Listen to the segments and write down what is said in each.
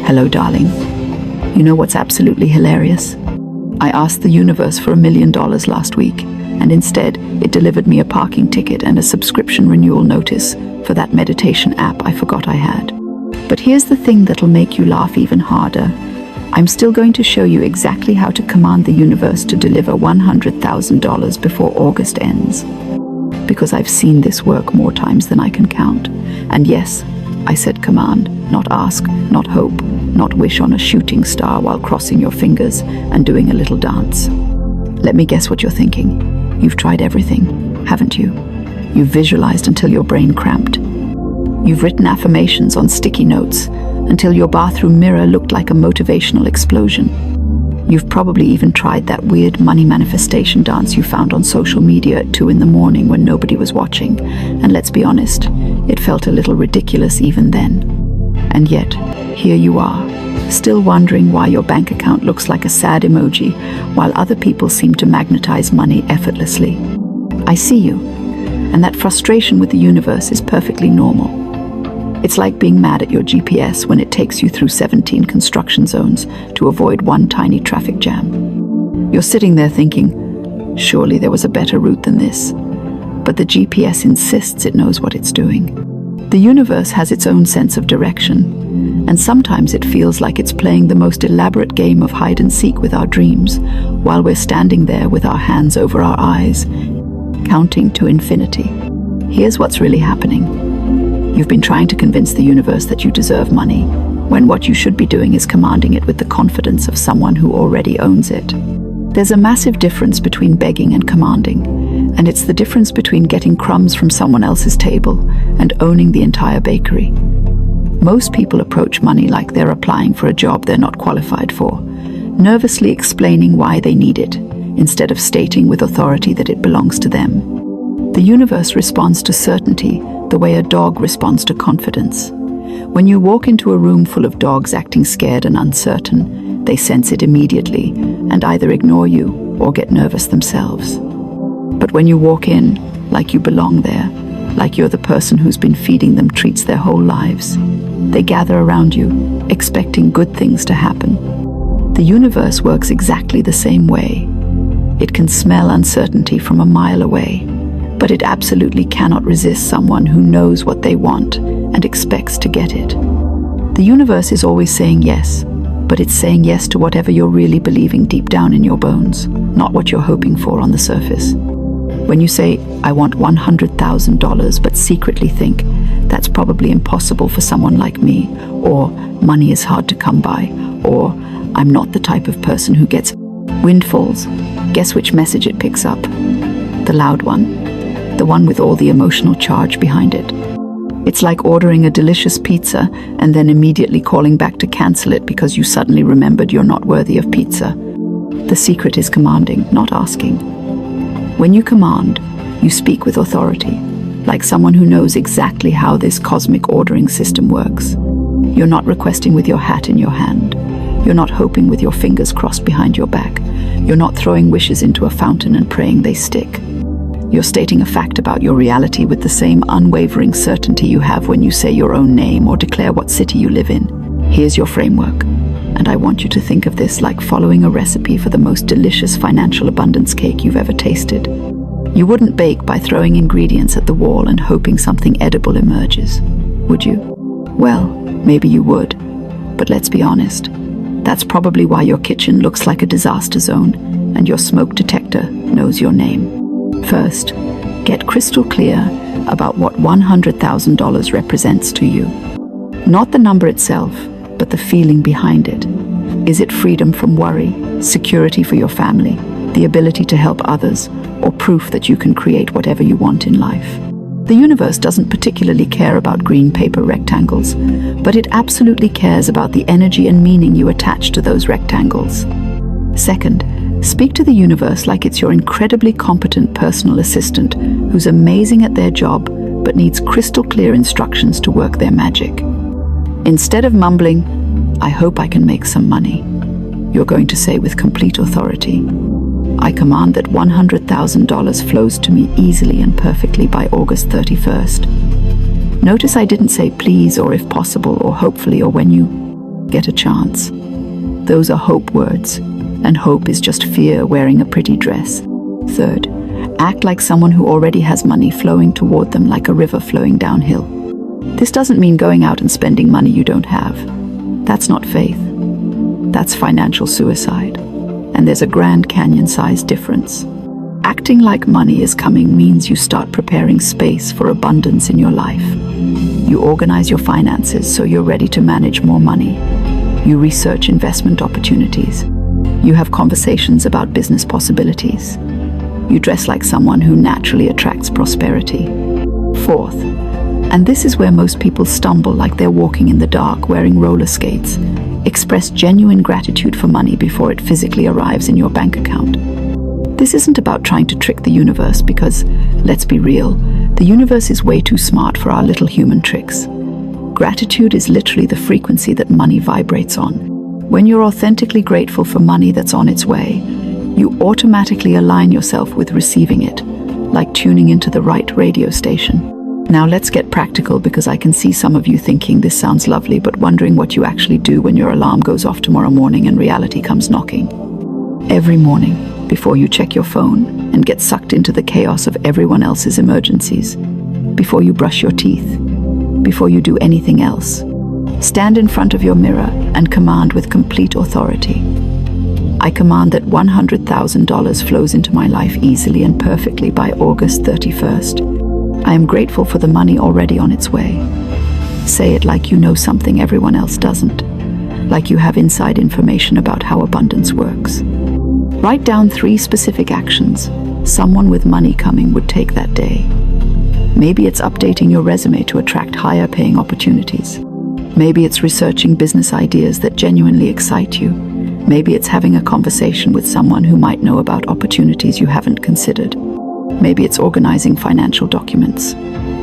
Hello, darling. You know what's absolutely hilarious? I asked the universe for $1 million last week, and instead it delivered me a parking ticket and a subscription renewal notice for that meditation app I forgot I had. But here's the thing that'll make you laugh even harder. I'm still going to show you exactly how to command the universe to deliver $100,000 before August ends. Because I've seen this work more times than I can count. And yes, I said command, not ask, not hope, not wish on a shooting star while crossing your fingers and doing a little dance. Let me guess what you're thinking. You've tried everything, haven't you? You've visualized until your brain cramped. You've written affirmations on sticky notes until your bathroom mirror looked like a motivational explosion. You've probably even tried that weird money manifestation dance you found on social media at 2 a.m. when nobody was watching. And let's be honest, it felt a little ridiculous even then. And yet, here you are, still wondering why your bank account looks like a sad emoji, while other people seem to magnetize money effortlessly. I see you, and that frustration with the universe is perfectly normal. It's like being mad at your GPS when it takes you through 17 construction zones to avoid one tiny traffic jam. You're sitting there thinking, surely there was a better route than this. But the GPS insists it knows what it's doing. The universe has its own sense of direction, and sometimes it feels like it's playing the most elaborate game of hide and seek with our dreams, while we're standing there with our hands over our eyes, counting to infinity. Here's what's really happening. You've been trying to convince the universe that you deserve money, when what you should be doing is commanding it with the confidence of someone who already owns it. There's a massive difference between begging and commanding, and it's the difference between getting crumbs from someone else's table and owning the entire bakery. Most people approach money like they're applying for a job they're not qualified for, nervously explaining why they need it, instead of stating with authority that it belongs to them. The universe responds to certainty the way a dog responds to confidence. When you walk into a room full of dogs acting scared and uncertain, they sense it immediately and either ignore you or get nervous themselves. But when you walk in, like you belong there, like you're the person who's been feeding them treats their whole lives, they gather around you, expecting good things to happen. The universe works exactly the same way. It can smell uncertainty from a mile away, but it absolutely cannot resist someone who knows what they want and expects to get it. The universe is always saying yes, but it's saying yes to whatever you're really believing deep down in your bones, not what you're hoping for on the surface. When you say, I want $100,000, but secretly think, that's probably impossible for someone like me, or money is hard to come by, or I'm not the type of person who gets windfalls, guess which message it picks up? The loud one. The one with all the emotional charge behind it. It's like ordering a delicious pizza and then immediately calling back to cancel it because you suddenly remembered you're not worthy of pizza. The secret is commanding, not asking. When you command, you speak with authority, like someone who knows exactly how this cosmic ordering system works. You're not requesting with your hat in your hand. You're not hoping with your fingers crossed behind your back. You're not throwing wishes into a fountain and praying they stick. You're stating a fact about your reality with the same unwavering certainty you have when you say your own name or declare what city you live in. Here's your framework, and I want you to think of this like following a recipe for the most delicious financial abundance cake you've ever tasted. You wouldn't bake by throwing ingredients at the wall and hoping something edible emerges, would you? Well, maybe you would, but let's be honest. That's probably why your kitchen looks like a disaster zone and your smoke detector knows your name. First, get crystal clear about what $100,000 represents to you. Not the number itself, but the feeling behind it. Is it freedom from worry, security for your family, the ability to help others, or proof that you can create whatever you want in life? The universe doesn't particularly care about green paper rectangles, but it absolutely cares about the energy and meaning you attach to those rectangles. Second, speak to the universe like it's your incredibly competent personal assistant who's amazing at their job but needs crystal clear instructions to work their magic. Instead of mumbling, I hope I can make some money, you're going to say with complete authority, I command that $100,000 flows to me easily and perfectly by August 31st. Notice I didn't say please or if possible or hopefully or when you. get a chance. Those are hope words, and hope is just fear wearing a pretty dress. Third, act like someone who already has money flowing toward them like a river flowing downhill. This doesn't mean going out and spending money you don't have. That's not faith. That's financial suicide. And there's a Grand Canyon-sized difference. Acting like money is coming means you start preparing space for abundance in your life. You organize your finances so you're ready to manage more money. You research investment opportunities. You have conversations about business possibilities. You dress like someone who naturally attracts prosperity. Fourth, and this is where most people stumble like they're walking in the dark wearing roller skates, express genuine gratitude for money before it physically arrives in your bank account. This isn't about trying to trick the universe because, let's be real, the universe is way too smart for our little human tricks. Gratitude is literally the frequency that money vibrates on. When you're authentically grateful for money that's on its way, you automatically align yourself with receiving it, like tuning into the right radio station. Now let's get practical because I can see some of you thinking this sounds lovely but wondering what you actually do when your alarm goes off tomorrow morning and reality comes knocking. Every morning, before you check your phone and get sucked into the chaos of everyone else's emergencies, before you brush your teeth, before you do anything else, stand in front of your mirror and command with complete authority. I command that $100,000 flows into my life easily and perfectly by August 31st. I am grateful for the money already on its way. Say it like you know something everyone else doesn't, like you have inside information about how abundance works. Write down 3 specific actions someone with money coming would take that day. Maybe it's updating your resume to attract higher paying opportunities. Maybe it's researching business ideas that genuinely excite you. Maybe it's having a conversation with someone who might know about opportunities you haven't considered. Maybe it's organizing financial documents,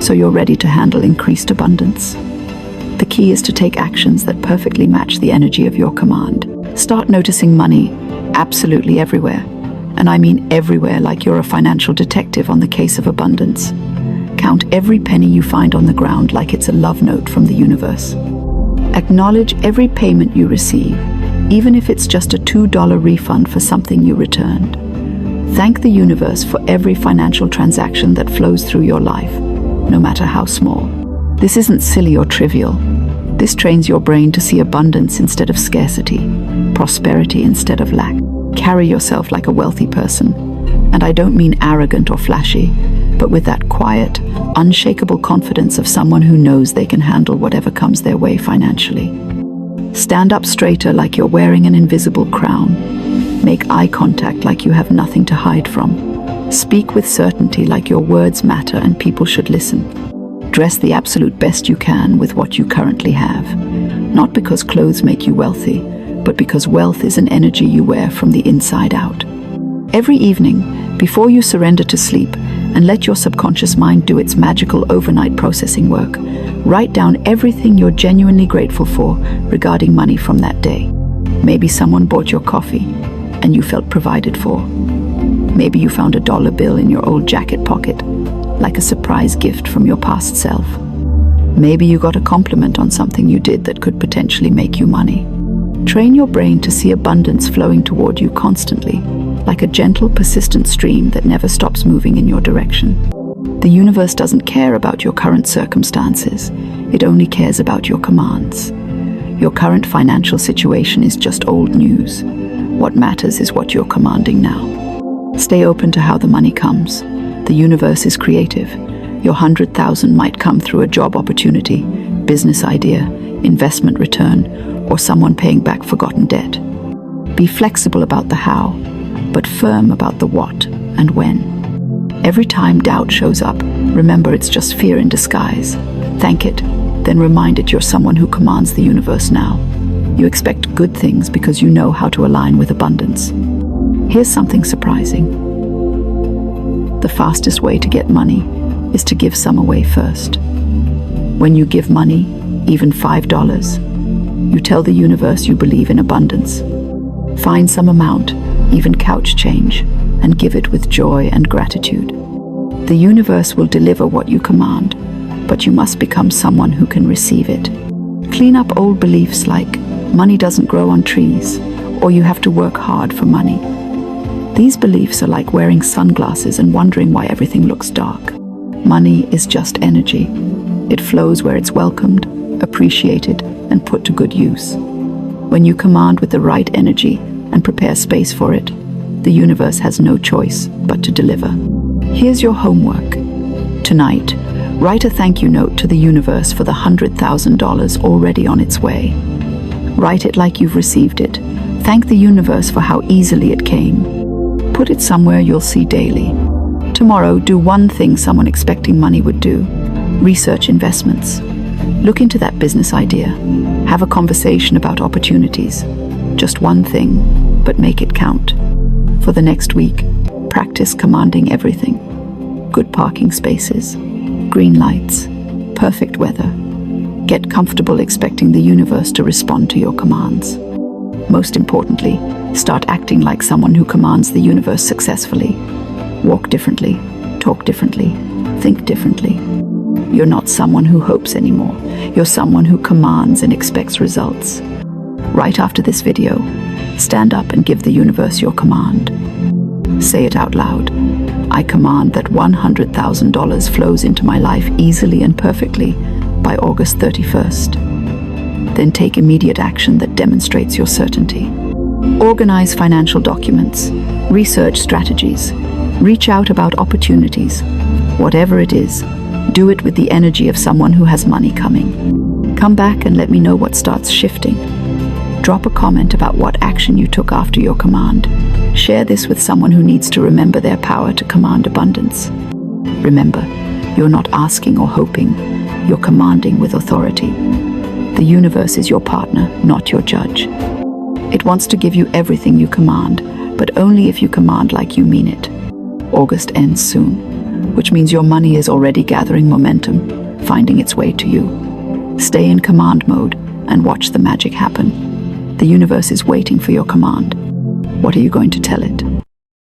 so you're ready to handle increased abundance. The key is to take actions that perfectly match the energy of your command. Start noticing money absolutely everywhere. And I mean everywhere, like you're a financial detective on the case of abundance. Count every penny you find on the ground like it's a love note from the universe. Acknowledge every payment you receive, even if it's just a $2 refund for something you returned. Thank the universe for every financial transaction that flows through your life, no matter how small. This isn't silly or trivial. This trains your brain to see abundance instead of scarcity, prosperity instead of lack. Carry yourself like a wealthy person. And I don't mean arrogant or flashy, but with that quiet, unshakable confidence of someone who knows they can handle whatever comes their way financially. Stand up straighter like you're wearing an invisible crown. Make eye contact like you have nothing to hide from. Speak with certainty like your words matter and people should listen. Dress the absolute best you can with what you currently have. Not because clothes make you wealthy, but because wealth is an energy you wear from the inside out. Every evening, before you surrender to sleep and let your subconscious mind do its magical overnight processing work, write down everything you're genuinely grateful for regarding money from that day. Maybe someone bought your coffee and you felt provided for. Maybe you found a dollar bill in your old jacket pocket, like a surprise gift from your past self. Maybe you got a compliment on something you did that could potentially make you money. Train your brain to see abundance flowing toward you constantly, like a gentle, persistent stream that never stops moving in your direction. The universe doesn't care about your current circumstances. It only cares about your commands. Your current financial situation is just old news. What matters is what you're commanding now. Stay open to how the money comes. The universe is creative. Your 100,000 might come through a job opportunity, business idea, investment return, or someone paying back forgotten debt. Be flexible about the how, but firm about the what and when. Every time doubt shows up, remember it's just fear in disguise. Thank it, then remind it you're someone who commands the universe now. You expect good things because you know how to align with abundance. Here's something surprising. The fastest way to get money is to give some away first. When you give money, even $5, you tell the universe you believe in abundance. Find some amount, even couch change, and give it with joy and gratitude. The universe will deliver what you command, but you must become someone who can receive it. Clean up old beliefs like, money doesn't grow on trees, or you have to work hard for money. These beliefs are like wearing sunglasses and wondering why everything looks dark. Money is just energy. It flows where it's welcomed, appreciated, and put to good use. When you command with the right energy and prepare space for it, the universe has no choice but to deliver. Here's your homework. Tonight, write a thank you note to the universe for the $100,000 already on its way. Write it like you've received it. Thank the universe for how easily it came. Put it somewhere you'll see daily. Tomorrow, do one thing someone expecting money would do. Research investments. Look into that business idea. Have a conversation about opportunities. Just one thing, but make it count. For the next week, practice commanding everything. Good parking spaces, green lights, perfect weather. Get comfortable expecting the universe to respond to your commands. Most importantly, start acting like someone who commands the universe successfully. Walk differently, talk differently, think differently. You're not someone who hopes anymore. You're someone who commands and expects results. Right after this video, stand up and give the universe your command. Say it out loud. I command that $100,000 flows into my life easily and perfectly by August 31st. Then take immediate action that demonstrates your certainty. Organize financial documents, research strategies, reach out about opportunities. Whatever it is, do it with the energy of someone who has money coming. Come back and let me know what starts shifting. Drop a comment about what action you took after your command. Share this with someone who needs to remember their power to command abundance. Remember, you're not asking or hoping, you're commanding with authority. The universe is your partner, not your judge. It wants to give you everything you command, but only if you command like you mean it. August ends soon, which means your money is already gathering momentum, finding its way to you. Stay in command mode and watch the magic happen. The universe is waiting for your command. What are you going to tell it?